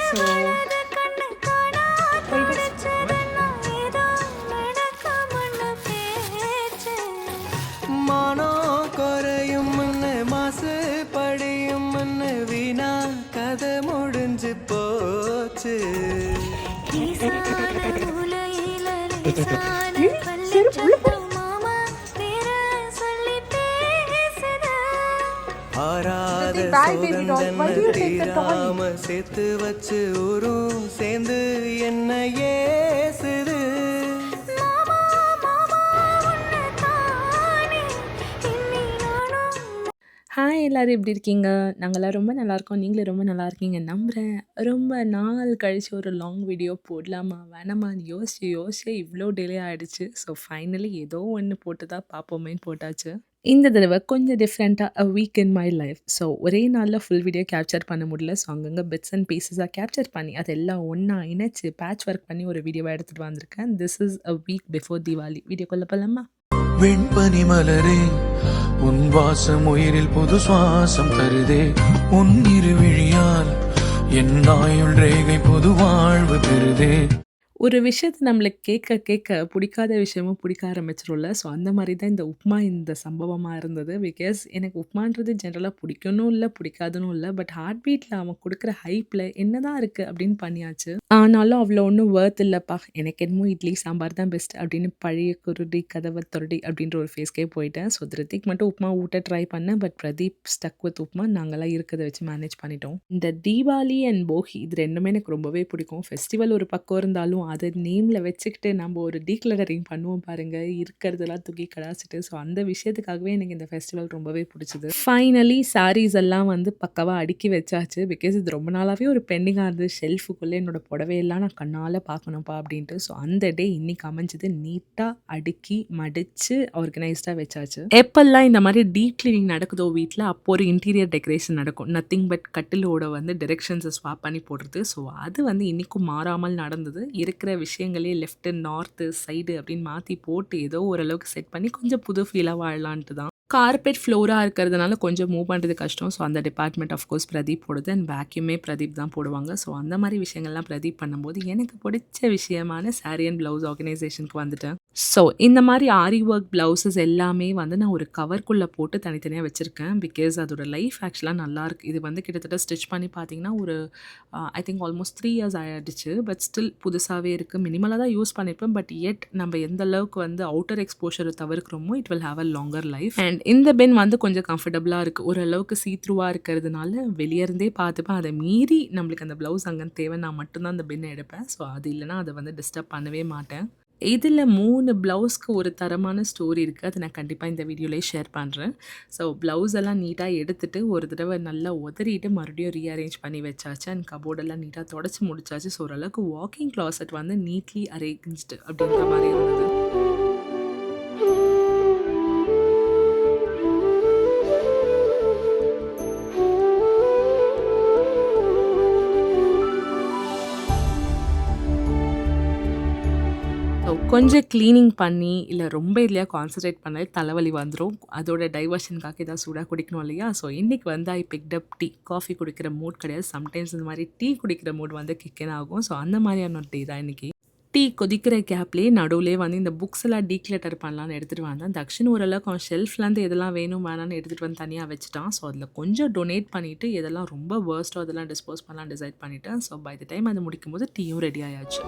So போயிட்டு மானோ குறையும் முன்னு மாசு படியும் முன்னு வீணா கதை முடிஞ்சு போச்சு. செருப்பு உள்ள போடு. ஆறாத Bye, baby doll. Why do you take the toy? சோகந்தீராம சேர்த்து வச்சு ஊரும் சேர்ந்து என்ன ஏசுது. ஹாய் எல்லாரும் எப்படி இருக்கீங்க? நாங்கலாம் ரொம்ப நல்லாயிருக்கோம். நீங்களும் ரொம்ப நல்லா இருக்கீங்க நம்புறேன். ரொம்ப நாள் கழிச்சு ஒரு லாங் வீடியோ போடலாமா? வேணாமான்னு யோசிச்சு இவ்ளோ டிலே ஆயிடுச்சு. ஸோ ஃபைனலி ஏதோ ஒண்ணு போட்டு தான் பார்ப்போமேன்னு போட்டாச்சு. இந்த தடவ கொஞ்சம் டிஃப்ரெண்ட்டா a week in my life. So ஒரே நாள்ல ஃபுல் வீடியோ கேப்சர் பண்ண முடியல. ஸோ அங்கங்க பிட்ஸ் அண்ட் பீஸஸா கேப்சர் பண்ணி அதெல்லாம் ஒண்ணா இணைச்சு பேட்ச் ஒர்க் பண்ணி ஒரு வீடியோவா எடுத்துட்டு வந்திருக்கேன். This is a week before Deepavali. வீடியோக்குள்ள போலாமா? வெண்பனி மலரே உன் வாசம் உயிரில் புது சுவாசம் தருதே. உன் இருவிழியால் என் ஆயுள் ரேகை புது வாழ்வு பெறுதே. ஒரு விஷயத்த நம்மளுக்கு கேட்க பிடிக்காத விஷயமும் பிடிக்க ஆரம்பிச்சுரும்ல. ஸோ அந்த மாரி தான் இந்த உப்மா இந்த சம்பவமா இருந்தது. பிகாஸ் எனக்கு உப்மான்றது ஜென்ரலா பிடிக்கும்னும் இல்ல, பிடிக்காதுன்னும் இல்ல. பட் ஹார்ட் பீட்ல அவன் குடுக்குற ஹைப்ல என்னதான் இருக்கு அப்படின்னு பண்ணியாச்சு. ஆனாலும் அவ்வளோ ஒண்ணும் வொர்த் இல்லப்பா. எனக்கு என்னமோ இட்லி, சாம்பார் தான் பெஸ்ட் அப்படின்னு பழைய குருடி கதவ தொரடி அப்படின்ற ஒரு ஃபேஸ்க்கே போயிட்டேன். ஸோ திருத்திக்கு மட்டும் உப்மா ஊட்ட ட்ரை பண்ணேன். But Pradeep stuck with upma. நாங்கலாம் இருக்கிறத வச்சு மேனேஜ் பண்ணிட்டோம். இந்த தீபாவளி அண்ட் போகி இது 2மே எனக்கு ரொம்பவே பிடிக்கும். ஃபெஸ்டிவல் ஒரு பக்கம் இருந்தாலும் அது நேம்ல வச்சுக்கிட்டு நம்ம ஒரு டீக்ளரரிங் பண்ணுவோம் பாருங்க. இருக்கிறதெல்லாம் தூக்கி கடாசிட்டு. ஸோ அந்த விஷயத்துக்காகவே எனக்கு இந்த ஃபெஸ்டிவல் ரொம்பவே பிடிச்சது. ஃபைனலி சாரீஸ் எல்லாம் வந்து பக்காவா அடுக்கி வச்சாச்சு. பிகாஸ் இது ரொம்ப நாளாவே ஒரு பெண்டிங்கா இருந்தது. ஷெல்ஃபுக்குள்ள என்னோட புடவையெல்லாம் நான் கண்ணால பார்க்கணும்ப்பா அப்படின்ட்டு. ஸோ அந்த டே இன்னைக்கு அமைஞ்சது. நீட்டா அடுக்கி மடிச்சு ஆர்கனைஸ்டா வச்சாச்சு. எப்பெல்லாம் இந்த மாதிரி டீப் கிளீனிங் நடக்குதோ வீட்ல, அப்போ ஒரு இன்டீரியர் டெக்கரேஷன் நடக்கும். நத்திங் பட் கட்டிலோட வந்து டிரெக்ஷன்ஸை ஸ்வாப் பண்ணி போடுறது. ஸோ அது வந்து இன்னைக்கும் மாறாமல் நடந்தது. இருக்கிற விஷயங்களே லெஃப்ட், நார்த்து, சைடு அப்படின்னு மாற்றி போட்டு ஏதோ ஓரளவுக்கு செட் பண்ணி கொஞ்சம் புது ஃபீலாக வாழலான்ட்டு தான். கார்பெட் ஃப்ளோராக இருக்கிறதுனால கொஞ்சம் மூவ் பண்ணுறது கஷ்டம். ஸோ அந்த டிபார்ட்மெண்ட் ஆஃப்கோர்ஸ் பிரதீப் போடுது. அண்ட் வேக்யூமே பிரதீப் தான் போடுவாங்க. ஸோ அந்த மாதிரி விஷயங்கள்லாம் பிரதீப் பண்ணும்போது எனக்கு பிடிச்ச விஷயமான சாரி அண்ட் ப்ளவுஸ் ஆர்கனைசேஷனுக்கு வந்துட்டேன். ஸோ இந்த மாதிரி ஆரி ஒர்க் ப்ளவுசஸ் எல்லாமே வந்து நான் ஒரு கவர்க்குள்ளே போட்டு தனித்தனியாக வச்சுருக்கேன். பிகாஸ் அதோட லைஃப் ஆக்சுவலாக நல்லாயிருக்கு. இது வந்து கிட்டத்தட்ட ஸ்டிச் பண்ணி பார்த்தீங்கன்னா ஒரு ஐ திங்க் ஆல்மோஸ்ட் 3 இயர்ஸ் ஆகிடுச்சு. பட் ஸ்டில் புதுசாகவே இருக்குது. மினிமலாக தான் யூஸ் பண்ணியிருப்பேன். பட் எட் நம்ம எந்த அளவுக்கு வந்து அவுட்டர் எக்ஸ்போஷரை தவிர்க்கிறோமோ it will have a longer life. And இந்த பென் வந்து கொஞ்சம் கம்ஃபர்டபுளாக இருக்குது. ஓரளவுக்கு சீத்ரூவாக இருக்கிறதுனால வெளியேருந்தே பார்த்துப்பேன். அதை மீறி நம்மளுக்கு அந்த ப்ளவுஸ் அங்கே தேவைன்னா மட்டும்தான் அந்த பென்னை எடுப்பேன். ஸோ அது இல்லைனா அதை வந்து டிஸ்டர்ப் பண்ணவே மாட்டேன். இதில் 3 ப்ளவுஸ்க்கு ஒரு தரமான ஸ்டோரி இருக்குது. அதை நான் கண்டிப்பாக இந்த வீடியோலேயே ஷேர் பண்ணுறேன். ஸோ ப்ளவுஸ் எல்லாம் நீட்டாக எடுத்துகிட்டு ஒரு தடவை நல்லா உதறிட்டு மறுபடியும் ரீஅரேஞ்ச் பண்ணி வச்சாச்சு. அண்ட் கபோர்டெல்லாம் நீட்டாக தொடச்சி முடிச்சாச்சு. ஸோ ஓரளவுக்கு வாக்கிங் க்ளாசட் வந்து நீட்லி அரேஞ்ச்டு அப்படின்ற மாதிரி இருந்தது. ஸோ கொஞ்சம் க்ளீனிங் பண்ணி இல்லை ரொம்ப இதுலையா கான்சன்ட்ரேட் பண்ணாலே தலைவலி வந்துடும். அதோட டைவர்ஷனுக்காக ஏதாவது சூடாக குடிக்கணும் இல்லையா? ஸோ இன்றைக்கி வந்து ஐ பிக்ட் அப் டீ. காஃபி குடிக்கிற மூட் கிடையாது. சம்டைம்ஸ் இந்த மாதிரி டீ குடிக்கிற மூட் வந்து கிக்கன் ஆகும். ஸோ அந்த மாதிரியான ஒரு டீ தான் இன்றைக்கி. டீ கொதிக்கிற கேப்லேயே நடுவுலேயே வந்து இந்த புக்ஸ் எல்லாம் டீக்ளட்டர் பண்ணலான்னு எடுத்துகிட்டு வந்தேன். தக்ஷன் ஓரளவுக்கு அவன் ஷெல்ஃப்லேருந்து எதெல்லாம் வேணும் வேணான்னு எடுத்துகிட்டு வந்து தனியாக வச்சுட்டான். ஸோ அதில் கொஞ்சம் டொனேட் பண்ணிவிட்டு எதெல்லாம் ரொம்ப வேர்ஸ்ட்டோ அதெல்லாம் டிஸ்போஸ் பண்ணலாம் டிசைட் பண்ணிவிட்டேன். ஸோ பை த டைம் அது முடிக்கும் போது டீயும் ரெடி ஆயாச்சு.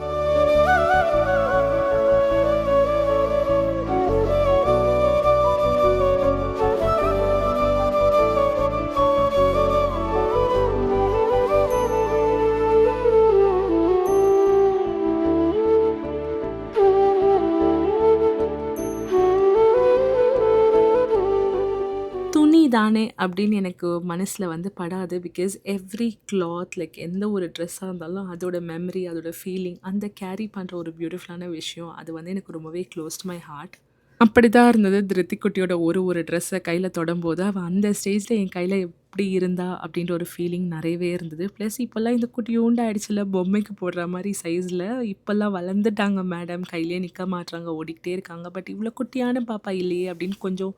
துணி தானே அப்படின்னு எனக்கு மனசில் வந்து படாது. பிகாஸ் எவ்ரி கிளாத் லைக் எந்த ஒரு ட்ரெஸ்ஸாக இருந்தாலும் அதோட மெமரி, அதோட ஃபீலிங், அந்த கேரி பண்ணுற ஒரு பியூட்டிஃபுல்லான விஷயம். அது வந்து எனக்கு ரொம்பவே க்ளோஸ் டு மை ஹார்ட். அப்படி தான் இருந்தது. திருத்திக்குட்டியோட ஒரு ட்ரெஸ்ஸை கையில் தொடும்போது அவள் அந்த ஸ்டேஜில் என் கையில் எப்படி இருந்தா அப்படின்ற ஒரு ஃபீலிங் நிறையவே இருந்தது. ப்ளஸ் இப்போல்லாம் இந்த குட்டியோண்டு ஆயிடுச்சுல, பொம்மைக்கு போடுற மாதிரி சைஸில். இப்போல்லாம் வளர்ந்துட்டாங்க மேடம், கையிலே நிற்க மாட்றாங்க, ஓடிக்கிட்டே இருக்காங்க. பட் இவ்வளோ குட்டியான பாப்பா இல்லையே அப்படின்னு கொஞ்சம்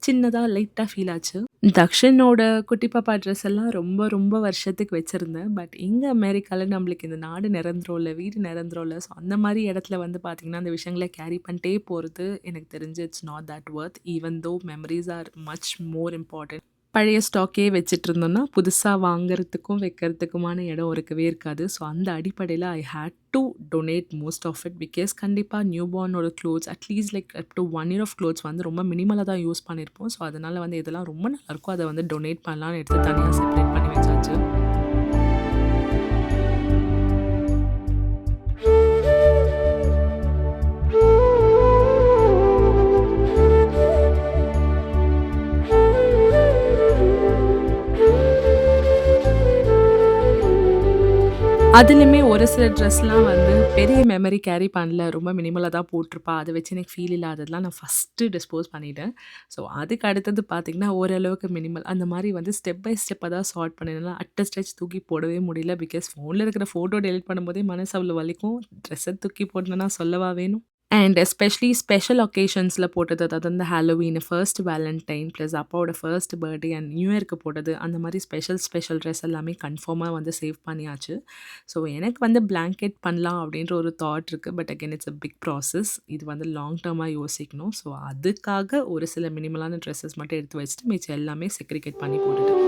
சின்னதா லைட்டா ஃபீல் ஆச்சு. தக்ஷனோட குட்டி பாப்பா ட்ரெஸ் எல்லாம் ரொம்ப ரொம்ப வருஷத்துக்கு வச்சிருந்தேன். பட் இங்க அமெரிக்கால நம்மளுக்கு இந்த நாடு நிரந்தரம் இல்ல, வீடு நிரந்தரம் இல்ல. ஸோ அந்த மாரி இடத்துல வந்து பார்த்தீங்கன்னா, அந்த விஷயங்கள கேரி பண்ணிட்டே போறது எனக்கு தெரிஞ்சு it's not that Worth. Even though memories are much more important. பழைய ஸ்டாக்கே வச்சுட்ருந்தோம்னா, புதுசா வாங்குறதுக்கும், வைக்கிறதுக்குமான இடம் இருக்கவே இருக்காது. ஸோ அந்த அடிப்படையில I hate to donate most of it. Because கண்டிப்பா நியூ பார்னோட clothes at least like up to 1 year of clothes வந்து ரொம்ப மினிமலா தான் யூஸ் பண்ணியிருப்போம். ஸோ அதனால வந்து எதெல்லாம் ரொம்ப நல்லாயிருக்கோ அத வந்து டொனேட் பண்ணலான்னு எடுத்து தனியா செப்பரேட் பண்ணி வச்சாச்சு. அதுலயுமே ஒரு சில ட்ரெஸ்லாம் வந்து பெரிய மெமரி கேரி பண்ணல. ரொம்ப மினிமலா தான் போட்டிருப்பா. அத வச்சு எனக்கு ஃபீல் இல்லாததெல்லாம் நான் ஃபர்ஸ்ட்டு டிஸ்போஸ் பண்ணிட்டேன். ஸோ அதுக்கு அடுத்தது பார்த்தீங்கன்னா, ஓரளவுக்கு மினிமல். அந்த மாரி வந்து ஸ்டெப் பை ஸ்டெப்பா தான் சார்ட் பண்ணினேன். அட் அ ஸ்ட்ரெச் தூக்கி போடவே முடியல. பிகாஸ் ஃபோன்ல இருக்கிற ஃபோட்டோ டெலிட் பண்ணும்போதே மனசு அவ்வளோ வலிக்கும். ட்ரெஸ்ஸ தூக்கி போட்டேன்னா சொல்லவா வேணும்? அண்ட் எஸ்பெஷலி ஸ்பெஷல் ஒகேஷன்ஸ்ல போட்டது. அதாவது இந்த ஹாலோவீன், ஃபர்ஸ்ட் வேலண்டைன், ப்ளஸ் அப்பாவோட ஃபர்ஸ்ட் பர்த்டே அண்ட் நியூ இயர்க்கு போட்டது. அந்த மாரி ஸ்பெஷல் ட்ரெஸ் எல்லாமே கன்ஃபார்மா வந்து சேவ் பண்ணியாச்சு. ஸோ எனக்கு வந்து பிளாங்கெட் பண்ணலாம் அப்படின்ற ஒரு தாட் இருக்கு. But again it's a big process. இது வந்து லாங் டர்மா யோசிக்கணும். ஸோ அதுக்காக ஒரு சில மினிமலான ட்ரெஸ்ஸஸ் மட்டும் எடுத்து வச்சுட்டு மிச்சம் எல்லாமே செக்ரிகேட் பண்ணி போட்டுட்டேன்.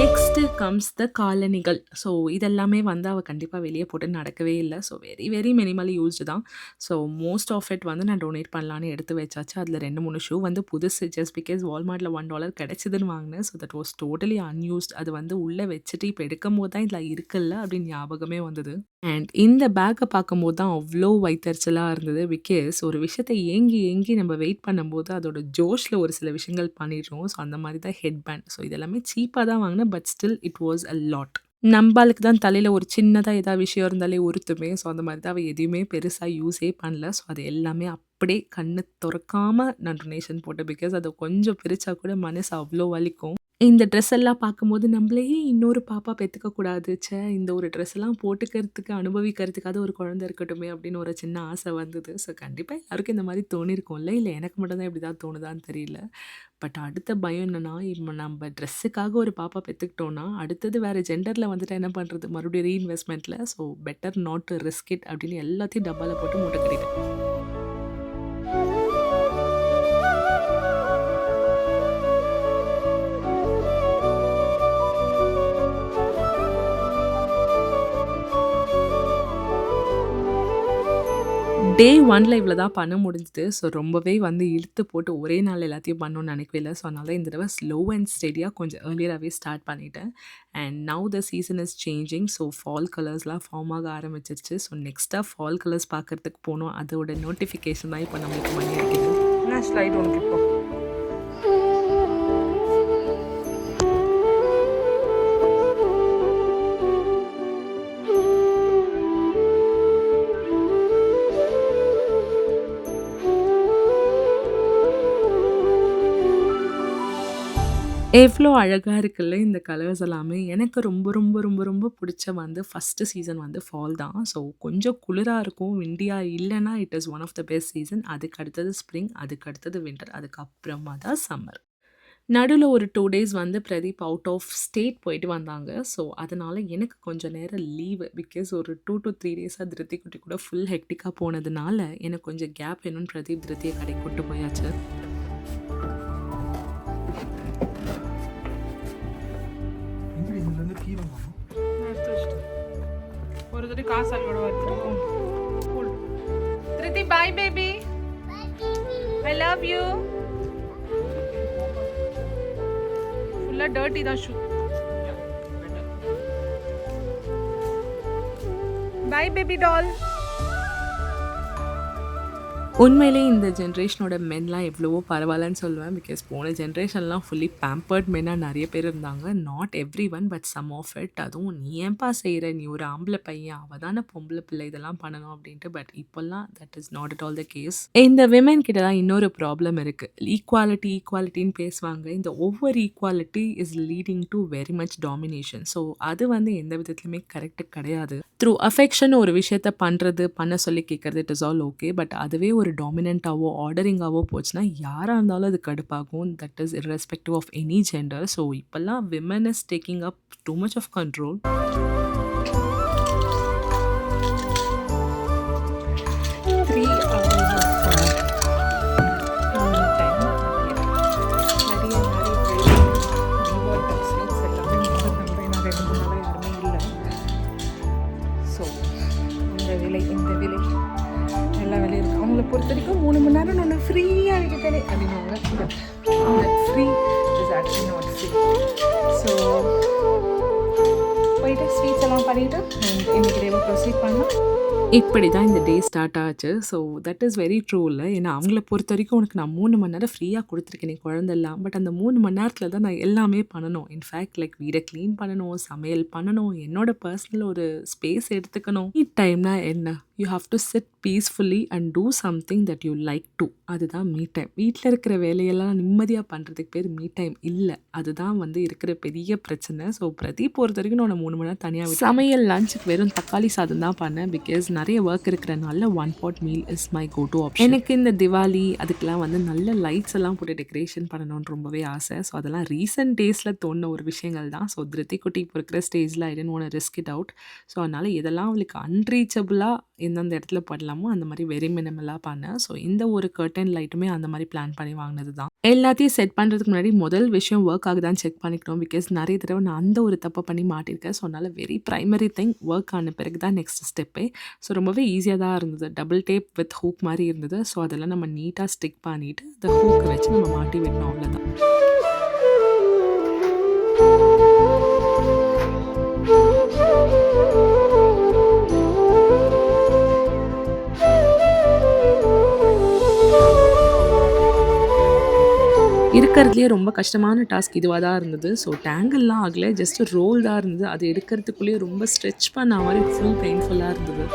நெக்ஸ்ட்டு கம்ஸ் த காலணிகள். ஸோ இதெல்லாமே வந்து அவ கண்டிப்பா வெளிய போட்டு நடக்கவே இல்ல. So very very minimally used தான். ஸோ மோஸ்ட் ஆஃப் இட் வந்து நான் டொனேட் பண்ணலான்னு எடுத்து வச்சாச்சு. அதில 2, 3 ஷூ வந்து புதுசு. ஜஸ்ட் பிகாஸ் வால்மார்ட்ல $1 கிடைச்சதுன்னு வாங்கினேன். So that was totally unused. அது வந்து உள்ள வச்சுட்டு இப்ப எடுக்கும்போது தான் இதில இருக்குல்ல அப்படின்னு ஞாபகமே வந்தது. அண்ட் இந்த பேக்க பார்க்கும்போது தான் அவ்ளோ வயித்தெரிச்சலா இருந்தது. பிகாஸ் ஒரு விஷயத்த ஏங்கி ஏங்கி நம்ம வெயிட் பண்ணும்போது அதோட ஜோஷ்ல ஒரு சில விஷயங்கள் பண்ணிடுறோம். ஸோ அந்த மாரி தான் ஹெட் பேண்ட். ஸோ இதெல்லாமே சீப்பா தான் வாங்கினேன். But still it was a lot. நம்பாளுக்கு தான் தலையில ஒரு சின்னதா ஏதாவது விஷயம் இருந்தாலே உறுத்துமே. ஸோ அந்த மாரி தான் அவ எதையுமே பெருசா யூஸே பண்ணல. ஸோ அது எல்லாமே அப்படியே கண்ணு தொறக்காம நான் டொனேஷன் போட்டேன். பிகாஸ் அத கொஞ்சம் பிரிச்சா கூட மனசு அவ்ளோ வலிக்கும். இந்த ட்ரெஸ் எல்லாம் பார்க்கும்போது நம்மளே இன்னொரு பாப்பா பெத்துக்க கூடாது. இந்த ஒரு ட்ரெஸ் எல்லாம் போட்டுக்கிறதுக்கு, அனுபவிக்கிறதுக்காவது ஒரு குழந்தை இருக்கட்டுமே அப்படின்னு ஒரு சின்ன ஆசை வந்தது. ஸோ கண்டிப்பா எல்லாருக்கும் இந்த மாரி தோணியிருக்கும்ல. இல்ல எனக்கு மட்டும் தான் இப்படி தான் தோணுதான்னு தெரியல. பட் அடுத்த பயம் என்னன்னா, இப்ப நம்ம ட்ரெஸ்ஸுக்காக ஒரு பாப்பா பெத்துக்கிட்டோம்னா, அடுத்தது வேற ஜெண்டர்ல வந்துட்டா என்ன பண்றது? மறுபடியும் ரீஇன்வெஸ்ட்மெண்ட்ல. So better not to risk it அப்படின்னு எல்லாத்தையும் டப்பால போட்டு மூட்டை கட்டிட்டேன். டே 1ல இவ்வளோ தான் பண்ண முடிஞ்சுது. ஸோ ரொம்பவே வந்து இழுத்து போட்டு ஒரே நாள் எல்லாத்தையும் பண்ணணும்னு நினைக்கவே இல்ல. ஸோ அதனால இந்த தடவ ஸ்லோ அண்ட் ஸ்டெடியா கொஞ்சம் ஏர்லியராவே ஸ்டார்ட் பண்ணிட்டேன். And now the season is changing. So fall கலர்ஸ்லாம் ஃபார்ம் ஆக ஆரம்பிச்சிருச்சு. ஸோ நெக்ஸ்ட்டா ஃபால் கலர்ஸ் பார்க்கறதுக்கு போணும். அதோட நோட்டிஃபிகேஷன் தான் இப்போ நம்மளுக்கு மணி அடிக்குது. என்ன ஸ்லைட் உனக்கு இப்போ? எவ்வளோ அழகா இருக்குல்ல இந்த கலர்ஸ் எல்லாமே. எனக்கு ரொம்ப ரொம்ப ரொம்ப ரொம்ப பிடிச்ச வந்து ஃபர்ஸ்ட்டு சீசன் வந்து ஃபால் தான். ஸோ கொஞ்சம் குளிரா இருக்கும். விண்டியா இல்லன்னா it is one of the best season. அதுக்கு அடுத்தது ஸ்ப்ரிங், அதுக்கு அடுத்தது வின்டர், அதுக்கப்புறமா தான் சம்மர். நடுவுல ஒரு 2 டேஸ் வந்து பிரதீப் அவுட் ஆஃப் ஸ்டேட் போயிட்டு வந்தாங்க. ஸோ அதனால எனக்கு கொஞ்சம் நேரம் லீவு. பிகாஸ் ஒரு 2 to 3 டேஸா திருத்தி குட்டி கூட ஃபுல் ஹெக்டிக்கா போனதுனால எனக்கு கொஞ்சம் கேப் வேணும்னு பிரதீப் திருத்திய கடைக்கு கூட்டு போயாச்சு. ஒரு தடவை காசு அல்வோட எடுத்துருக்கோம். திருத்தி boy baby. I love you. ஃபுல்லா டர்ட்டி தான் ஷூ. Boy baby doll. உண்மையிலே இந்த ஜென்ரேஷனோட மென்லாம் எவ்வளவோ பரவாயில்லன்னு சொல்லுவேன். பிகாஸ் போன ஜென்ரேஷன்லாம் ஃபுல்லி பேம்பர்ட் மென்னா நெறைய பேர் இருந்தாங்க. Not every one but some of it. அதுவும் "நீ ஏன்பா செய்ற? நீ ஒரு ஆம்பள பையன். அவ தானே பொம்பள பிள்ளை. இதெல்லாம் பண்ணணும்" அப்படின்ட்டு. பட் இப்போலாம் that is not at all the case. இந்த விமென் கிட்ட தான் இன்னொரு ப்ராப்ளம் இருக்கு. ஈக்குவாலிட்டி ஈக்குவாலிட்டின்னு பேசுவாங்க. இந்த over equality is leading to very much domination. So அது வந்து எந்த விதத்துலயுமே கரெக்ட் கிடையாது. த்ரூ அஃபெக்ஷன் ஒரு விஷயத்த பண்ண சொல்லி கேட்கறது it is all okay. But அதுவே ஒரு டாமினன்ட்டாவோ ஆர்டரிங்காவோ போச்சுன்னா யாராக இருந்தாலும் அது கடுப்பாகும். That is irrespective of any gender. So இப்போல்லாம் women is taking up two much of control. 3 hours of time. நிறைய ஸ்வீட்ஸ் எல்லாமே மிக்ஸ் பண்ணுறேன். நான் 2 3 நாளாக யாருமே இல்லை. ஸோ இந்த விலை எல்லா வேலையும் இருக்குது. அவங்கள பொறுத்த வரைக்கும் 3 மணி நேரம் நான் ஃப்ரீயாக விட்டுட்டேனே அப்படின்னுவாங்க. But free is actually not free. So போயிட்டு ஸ்வீட்ஸ் எல்லாம் பண்ணிவிட்டு இன்னைக்கு டேவை ப்ரொசீட் பண்ணலாம். இப்படி தான் இந்த டே ஸ்டார்ட் ஆச்சு. So that is very true இல்லை. ஏன்னா அவங்கள பொறுத்த வரைக்கும் உனக்கு நான் 3 மணி நேரம் ஃப்ரீயாக கொடுத்துருக்கேன் என் குழந்தெல்லாம். பட் அந்த 3 மணி நேரத்தில் தான் நான் எல்லாமே பண்ணணும். இன்ஃபேக்ட் லைக் வீடை க்ளீன் பண்ணணும், சமையல் பண்ணணும், என்னோட பர்சனல் ஒரு ஸ்பேஸ் எடுத்துக்கணும். டைம்னா என்ன? You have to sit peacefully and do something that you like to. அதுதான் மீ டைம். வீட்டில் இருக்கிற வேலையெல்லாம் நிம்மதியாக பண்ணுறதுக்கு பேர் மீ டைம் இல்லை. அதுதான் வந்து இருக்கிற பெரிய பிரச்சனை. ஸோ பிரதீப் பொறுத்த வரைக்கும் நான் 3 மணி நேரம் தனியாக சமையல் லஞ்சுக்கு வெறும் தக்காளி சாதம் தான் பண்ணேன். பிகாஸ் நிறைய ஒர்க் இருக்கிறனால 1 pot meal is my go to option. எனக்கு இந்த திவாலி அதுக்கெலாம் வந்து நல்ல லைட்ஸ் எல்லாம் போட்டு டெக்கரேஷன் பண்ணணும்னு ரொம்பவே ஆசை. ஸோ அதெல்லாம் ரீசெண்ட் டேஸில் தோணுன ஒரு விஷயங்கள் தான். ஸோ திருத்தி குட்டி இப்போ இருக்கிற ஸ்டேஜில் I don't want to risk it out. So அதனால் இதெல்லாம் அவளுக்கு அன்ரீச்சபிளாக எந்தெந்த இடத்துல பண்ணலாமோ அந்த மாதிரி வெரி மினிமலாக பண்ணேன். ஸோ இந்த ஒரு கர்டன் லைட்டுமே அந்த மாதிரி பிளான் பண்ணி வாங்கினது தான். எல்லாத்தையும் செட் பண்ணுறதுக்கு முன்னாடி முதல் விஷயம் ஒர்க் ஆகுதான்னு செக் பண்ணிக்கணும். பிகாஸ் நிறைய தடவை நான் அந்த ஒரு தப்பை பண்ணி மாட்டியிருக்கேன். ஸோ அதனால் வெரி ப்ரைமரி திங் ஒர்க் ஆன பிறகு தான் நெக்ஸ்ட் ஸ்டெப்பே. ஸோ ரொம்பவே ஈஸியாக தான் இருந்தது. டபுள் டேப் வித் ஹூக் மாதிரி இருந்தது. ஸோ அதெல்லாம் நம்ம நீட்டாக ஸ்டிக் பண்ணிவிட்டு அந்த ஹூக்கை வச்சு நம்ம மாட்டி விடணும். அவ்வளோதான். இருக்கிறதுலேயே ரொம்ப கஷ்டமான டாஸ்க் இதுவாக தான் இருந்தது. ஸோ டேங்கிள்லாம் ஆகலை, ஜஸ்ட் ரோல் தான் இருந்தது. அது எடுக்கிறதுக்குள்ளேயே ரொம்ப ஸ்ட்ரெச் பண்ண மாதிரி ஃபுல் பெயின்ஃபுல்லாக இருந்தது.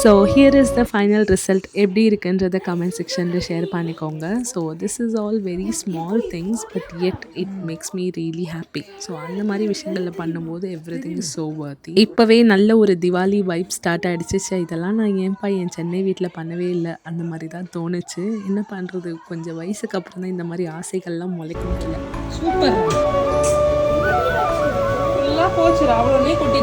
So here is the final result. எப்படி இருக்குன்றதை கமெண்ட் செக்ஷனில் ஷேர் பண்ணிக்கோங்க. So this is all very small things but yet it makes me really happy. So அந்த மாதிரி விஷயங்களில் பண்ணும்போது எவ்ரிதிங் இஸ் ஸோ வர்த்தி. இப்போவே நல்ல ஒரு திவாலி வைப் ஸ்டார்ட் ஆகிடுச்சு. இதெல்லாம் நான் ஏன்பா என் சென்னை வீட்டில் பண்ணவே இல்லை அந்த மாதிரி தான் தோணுச்சு. என்ன பண்ணுறது, கொஞ்சம் வயசுக்கு அப்புறம் தான் இந்த மாதிரி ஆசைகள்லாம் முளைக்க முடியல. சூப்பர் எல்லாம் போச்சுடா. அவ்வளோனே கொட்டி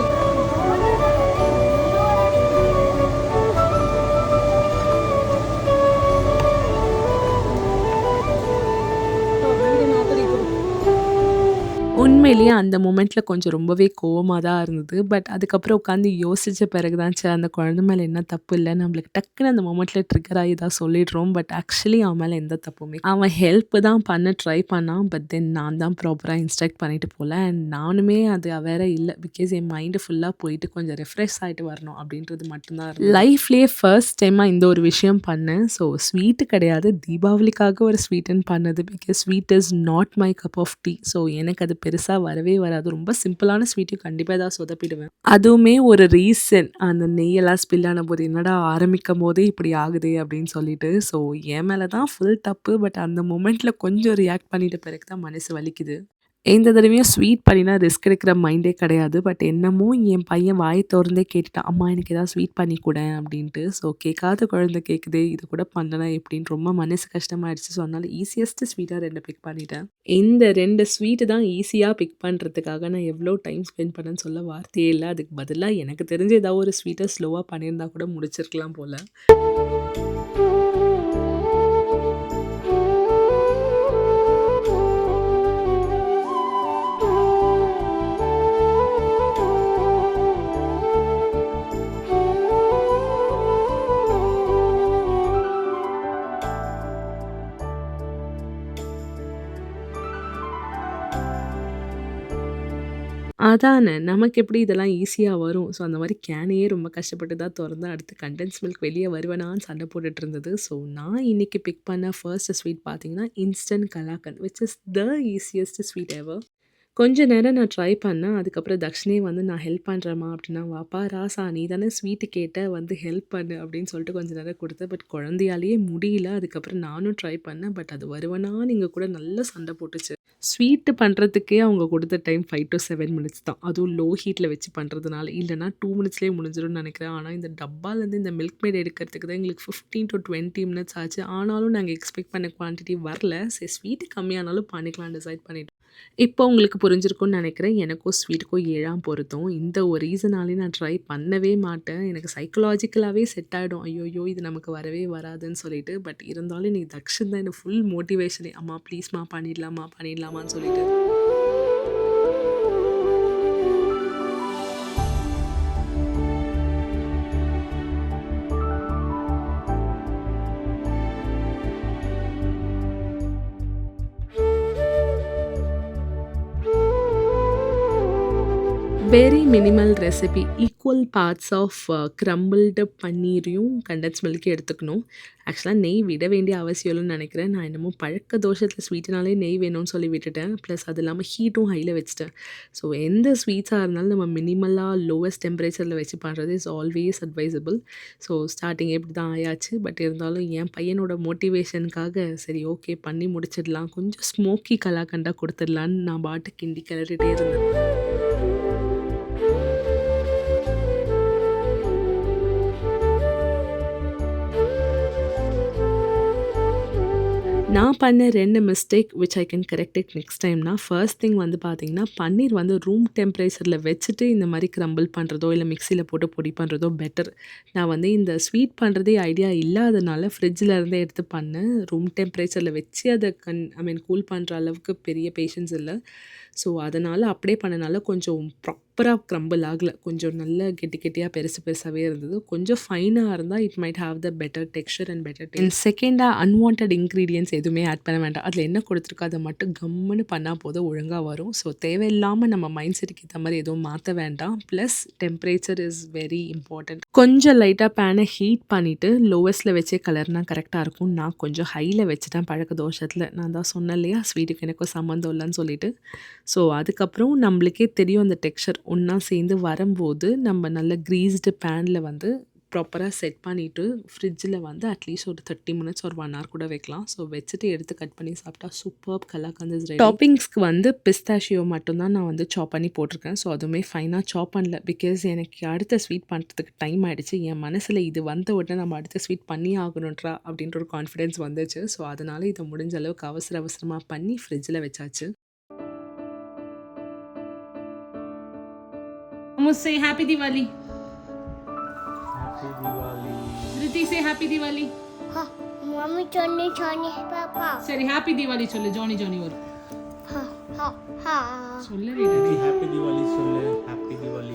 உண்மையிலேயே அந்த மொமெண்ட்டில் கொஞ்சம் ரொம்பவே கோவமாக தான் இருந்தது. பட் அதுக்கப்புறம் உட்காந்து யோசித்த பிறகு தான் அந்த குழந்தை மேலே என்ன தப்பு இல்லை, நம்மளுக்கு டக்குன்னு அந்த மொமெண்ட்டில் ட்ரிகர் ஆகி தான் சொல்லிடுறோம். பட் ஆக்சுவலி அவன் மேலே எந்த தப்புமே, அவன் ஹெல்ப் தான் பண்ண ட்ரை பண்ணான். பட் தென் நான் தான் ப்ராப்பராக இன்ஸ்ட்ரக்ட் பண்ணிட்டு போகல. அண்ட் நானுமே அது வேற இல்லை. பிகாஸ் என் மைண்டு ஃபுல்லாக போயிட்டு கொஞ்சம் ரெஃப்ரெஷ் ஆகிட்டு வரணும் அப்படின்றது மட்டும்தான். லைஃப்லேயே ஃபர்ஸ்ட் டைமாக இந்த ஒரு விஷயம் பண்ணேன். ஸோ ஸ்வீட்டு கிடையாது, தீபாவளிக்காக ஒரு ஸ்வீட்டுன்னு பண்ணது. Because sweet is not my cup of tea. So எனக்கு அது பெருசாக வரவே வராது. ரொம்ப சிம்பிளான ஸ்வீட்டையும் கண்டிப்பாக தான் சொதப்பிடுவேன். அதுவுமே ஒரு ரீசன், அந்த நெய்யெல்லாம் ஸ்பில் ஆன போது என்னடா ஆரம்பிக்கும் போதே இப்படி ஆகுது அப்படின்னு சொல்லிட்டு. ஸோ என் மேலே தான் ஃபுல் தப்பு. பட் அந்த மொமெண்ட்டில் கொஞ்சம் ரியாக்ட் பண்ணிட்ட பிறகு தான் மனசு வலிக்குது. எந்த தடவையும் ஸ்வீட் பண்ணினா ரிஸ்க் எடுக்கிற மைண்டே கிடையாது. பட் என்னமோ என் பையன் வாயை திறந்தே கேட்டுட்டான், அம்மா எனக்கு ஏதாவது ஸ்வீட் பண்ணி கொடு அப்படின்ட்டு. ஸோ கேட்காத குழந்தை கேட்குதே, இது கூட பண்ணனா எப்படின்னு ரொம்ப மனசு கஷ்டமாயிடுச்சு. ஸோ அதனால் ஈஸியஸ்ட் ஸ்வீட்டாக 2 பிக் பண்ணிட்டேன். இந்த 2 ஸ்வீட்டு தான் ஈஸியாக பிக் பண்ணுறதுக்காக நான் எவ்வளோ டைம் ஸ்பெண்ட் பண்ணேன்னு சொல்ல வார்த்தையே இல்லை. அதுக்கு பதிலாக எனக்கு தெரிஞ்ச ஏதாவது ஒரு ஸ்வீட்டை ஸ்லோவாக பண்ணியிருந்தா கூட முடிச்சிருக்கலாம் போல். அதானே! நமக்கு எப்படி இதெல்லாம் ஈஸியா வரும். ஸோ, அந்த மாரி கேனையே ரொம்ப கஷ்டப்பட்டு தான் தொறந்தேன். அடுத்து கண்டென்ஸ் மில்க் வெளிய வருவேனான்னு சண்டை போட்டுட்டு இருந்தது. ஸோ, நான் இன்னைக்கு பிக் பண்ண ஃபர்ஸ்ட் ஸ்வீட் பார்த்தீங்கன்னா, instant kalakand which is the easiest sweet ever. கொஞ்ச நேரம் நான் ட்ரை பண்ணேன். அதுக்கப்புறம் தக்ஷினே வந்து நான் ஹெல்ப் பண்ணுறேம்மா அப்படின்னா, "வாப்பா ராசா நீ தானே ஸ்வீட்டு கேட்ட வந்து ஹெல்ப் பண்ணு" அப்படின்னு சொல்லிட்டு கொஞ்ச நேரம் கொடுத்தேன். பட் குழந்தையாலேயே முடியல. அதுக்கப்புறம் நானும் ட்ரை பண்ணேன். பட் அது வருவனான்னு எங்க கூட நல்லா சண்டை போட்டுச்சு. ஸ்வீட்டு பண்ணுறதுக்கே அவங்க கொடுத்த டைம் 5 to 7 மினிட்ஸ் தான். அதுவும் லோ ஹீட்டில் வச்சு பண்ணுறதுனால. இல்லைனா 2 மினிட்ஸ்லேயே முடிஞ்சிரும்னு நினைக்கிறேன். ஆனால் இந்த டப்பாலேருந்து இந்த மில்க் மேட் எடுக்கிறதுக்கு தான் எங்களுக்கு 15 to 20 மினிட்ஸ் ஆச்சு. ஆனாலும் நாங்கள் எக்ஸ்பெக்ட் பண்ண குவான்டிட்டி வரல. சரி ஸ்வீட்டு கம்மியானாலும் பண்ணிக்கலாம் டிசைட் பண்ணிட்டோம். இப்போ உங்களுக்கு புரிஞ்சிருக்கும்னு நினைக்கிறேன். எனக்கும் ஸ்வீட்டுக்கும் 7ஆம் பொருத்தம். இந்த ஒரு ரீசனாலே நான் ட்ரை பண்ணவே மாட்டேன். எனக்கு சைக்கலாஜிக்கலாகவே செட் ஆகிடும். ஐய்யய்யோ! இது நமக்கு வரவே வராதுன்னு சொல்லிட்டு. பட் இருந்தாலும் இன்னைக்கு தக்ஷன் தான் எனக்கு ஃபுல் மோட்டிவேஷனே. அம்மா ப்ளீஸ்மா பண்ணிடலாமா பண்ணிடலாமான்னு சொல்லிட்டு. Very minimal recipe. Equal parts of crumbled பன்னீரையும் கண்டென்ஸ் மில்க்கையும் எடுத்துக்கணும். ஆக்சுவலாக நெய் விட வேண்டிய அவசியம் இல்லைன்னு நினைக்கிறேன். நான் என்னமோ பழக்க தோஷத்தில் ஸ்வீட்டுனாலே நெய் வேணும்னு சொல்லி விட்டுட்டேன். ப்ளஸ் அது இல்லாமல் ஹீட்டும் ஹையில் வச்சுட்டேன். ஸோ எந்த ஸ்வீட்ஸாக இருந்தாலும் நம்ம மினிமலாக லோவஸ்ட் டெம்பரேச்சரில் வச்சு பண்ணுறது is always advisable. So starting எப்படி தான் ஆயாச்சு. பட் இருந்தாலும் என் பையனோட மோட்டிவேஷனுக்காக சரி ஓகே பண்ணி முடிச்சிடலாம். கொஞ்சம் ஸ்மோக்கி கலாக்கண்டா கொடுத்துடலான்னு நான் பாட்டு கிண்டி கிளறிட்டே இருந்தேன். நான் பண்ண 2 mistake which I can correct it next டைம்னா, ஃபர்ஸ்ட் திங் வந்து பார்த்தீங்கன்னா, பன்னீர் வந்து ரூம் டெம்பரேச்சரில் வச்சுட்டு இந்த மாதிரி கிரம்பிள் பண்ணுறதோ இல்லை மிக்சியில் போட்டு பொடி பண்ணுறதோ பெட்டர். நான் வந்து இந்த ஸ்வீட் பண்ணுறதே ஐடியா இல்லாதனால ஃப்ரிட்ஜில் இருந்தே எடுத்து பண்ணேன். ரூம் டெம்பரேச்சரில் வச்சு அதை கூல் பண்ணுற அளவுக்கு பெரிய பேஷன்ஸ் இல்லை. ஸோ அதனால் அப்படியே பண்ணனால கொஞ்சம் ப்ராப்பராக கிரம்பிள் ஆகலை. கொஞ்சம் நல்ல கெட்டி கெட்டியாக பெருசு பெருசாகவே இருந்தது. கொஞ்சம் ஃபைனாக இருந்தால் it might have the better texture and better taste. செகண்டாக அன்வான்ட் இன்க்ரீடியன்ட்ஸ் எதுவுமே ஆட் பண்ண வேண்டாம். அதில் என்ன கொடுத்துருக்கோ அதை மட்டும் கம்முன்னு பண்ணால் போதும் ஒழுங்காக வரும். ஸோ தேவையில்லாமல் நம்ம மைண்ட் செட்டுக்கு ஏற்ற மாதிரி எதுவும் மாற்ற வேண்டாம். Plus temperature is very important. கொஞ்சம் லைட்டாக பேனை ஹீட் பண்ணிவிட்டு லோவஸ்ட்டில் வச்சே கலர்னால் கரெக்டாக இருக்கும். நான் கொஞ்சம் ஹையில் வச்சுட்டேன் பழக்க தோஷத்தில். நான் தான் சொன்னேன் இல்லையா ஸ்வீட்டுக்கு எனக்கும் சம்மந்தம் இல்லைன்னு சொல்லிட்டு. ஸோ அதுக்கப்புறம் நம்மளுக்கே தெரியும் அந்த டெக்ஸ்சர் ஒன்றா சேர்ந்து வரும்போது நம்ம நல்ல க்ரீஸ்டு பேனில் வந்து ப்ராப்பராக செட் பண்ணிவிட்டு ஃப்ரிட்ஜில் வந்து அட்லீஸ்ட் ஒரு 30 மினிட்ஸ் ஒரு 1 hour கூட வைக்கலாம். ஸோ வச்சுட்டு எடுத்து கட் பண்ணி சாப்பிட்டா சூப்பர் கலாக்கந்த் இஸ் ரெடி. டாப்பிங்ஸ்க்கு வந்து பிஸ்தாஷியோ மட்டும்தான் நான் வந்து சாப் பண்ணி போட்டிருக்கேன். ஸோ அதுவுமே ஃபைனாக சாப் பண்ணல. பிகாஸ் எனக்கு அடுத்த ஸ்வீட் பண்ணுறதுக்கு டைம் ஆகிடுச்சு. என் மனசில் இது வந்த உடனே நம்ம அடுத்த ஸ்வீட் பண்ணி ஆகணுன்றா அப்படின்ற ஒரு கான்ஃபிடென்ஸ் வந்துச்சு. ஸோ அதனால் இதை முடிஞ்ச அளவுக்கு அவசரமாக பண்ணி ஃப்ரிட்ஜில் வச்சாச்சு. मुझसे happy Diwali. Riddhi say happy Diwali. हाँ मम्मी चोनी चोनी पापा சரி ஹாப்பி திவாலி சொல்லு. ஜானி ஜானி வரும் हाँ हाँ हाँ சொல்லவே ஹாப்பி திவாலி சொல்லு. ஹாப்பி திவாலி.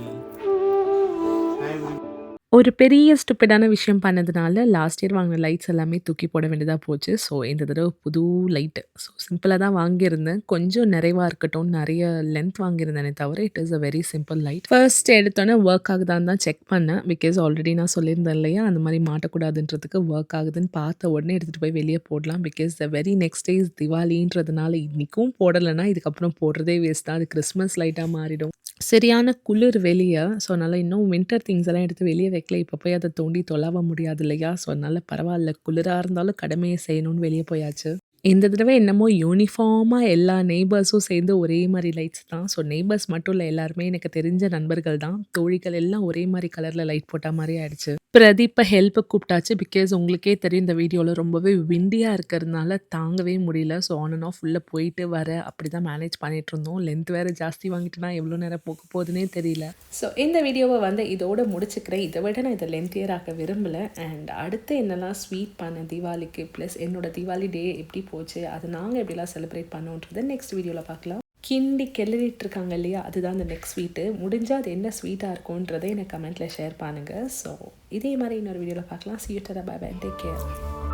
ஒரு பெரிய ஸ்டூப்பிடான விஷயம் பண்ணதுனால லாஸ்ட் இயர் வாங்கின லைட்ஸ் எல்லாமே தூக்கி போட வேண்டியதாக போச்சு. ஸோ இந்த தடவை புது லைட்டு. ஸோ சிம்பிளாக தான் வாங்கியிருந்தேன். கொஞ்சம் நிறைவாக இருக்கட்டும், நிறைய லென்த் வாங்கியிருந்தேனே தவிர it is a very simple light. First எடுத்தோன்னே ஒர்க் ஆகுதான்னு தான் செக் பண்ணேன். பிகாஸ் ஆல்ரெடி நான் சொல்லியிருந்தேன் இல்லையா அந்த மாதிரி மாட்டக்கூடாதுன்றதுக்கு ஒர்க் ஆகுதுன்னு பார்த்த உடனே எடுத்துகிட்டு போய் வெளியே போடலாம். Because the very next day is திவாலின்றதுனால இன்றைக்கும் போடலைன்னா இதுக்கப்புறம் போடுறதே வேஸ்ட் தான். அது கிறிஸ்மஸ் லைட்டாக மாறிடும். சரியான குளிர் வெளியே. ஸோ அதனால் இன்னும் வின்டர் திங்ஸ் எல்லாம் எடுத்து வெளியே வைக்கல. இப்போ போய் அதை தோண்டி தொலாவ முடியாது இல்லையா. ஸோ அதனால் பரவாயில்ல, குளிராக இருந்தாலும் கடமையை செய்யணும்னு வெளியே போயாச்சு. இந்த தடவை என்னமோ யூனிஃபார்மாக எல்லா நெய்பர்ஸும் சேர்ந்து ஒரே மாதிரி லைட்ஸ் தான். ஸோ நெய்பர்ஸ் மட்டும் இல்லை, எல்லாருமே எனக்கு தெரிஞ்ச நண்பர்கள் தான். தோழிகள் எல்லாம் ஒரே மாதிரி கலரில் லைட் போட்ட மாதிரி ஆயிடுச்சு. பிரதீப்பை ஹெல்ப்பு கூப்பிட்டாச்சு. பிகாஸ் உங்களுக்கே தெரியும் இந்த வீடியோவில் ரொம்பவே விண்டியாக இருக்கிறதுனால தாங்கவே முடியல. ஸோ ஆன் அண்ட் ஆஃப் ஃபுல்லாக போயிட்டு வர அப்படி தான் மேனேஜ் பண்ணிகிட்டு இருந்தோம். லென்த் வேறு ஜாஸ்தி வாங்கிட்டுனா எவ்வளோ நேரம் போக போகுதுன்னே தெரியல. ஸோ இந்த வீடியோவை வந்து இதோட முடிச்சுக்கிறேன். இதை விட நான் இதை லென்த்தியர் ஆக்க விரும்பலை. அண்ட் அடுத்து என்னெல்லாம் ஸ்வீட் பண்ண தீபாவளிக்கு ப்ளஸ் என்னோட தீபாவளி டே எப்படி போச்சு, அது நாங்கள் எப்படிலாம் செலிப்ரேட் பண்ணோன்றதை நெக்ஸ்ட் வீடியோவில் பார்க்கலாம். கிண்டி கிளறிட்டு இருக்காங்க இல்லையா, அதுதான் அந்த நெக்ஸ்ட் ஸ்வீட்டு. முடிஞ்சால் அது என்ன ஸ்வீட்டாக இருக்கும்ன்றதை எனக்கு கமெண்ட்டில் ஷேர் பண்ணுங்கள். ஸோ இதே மாதிரி இன்னொரு வீடியோவில் பார்க்கலாம். See you, bye bye, take care.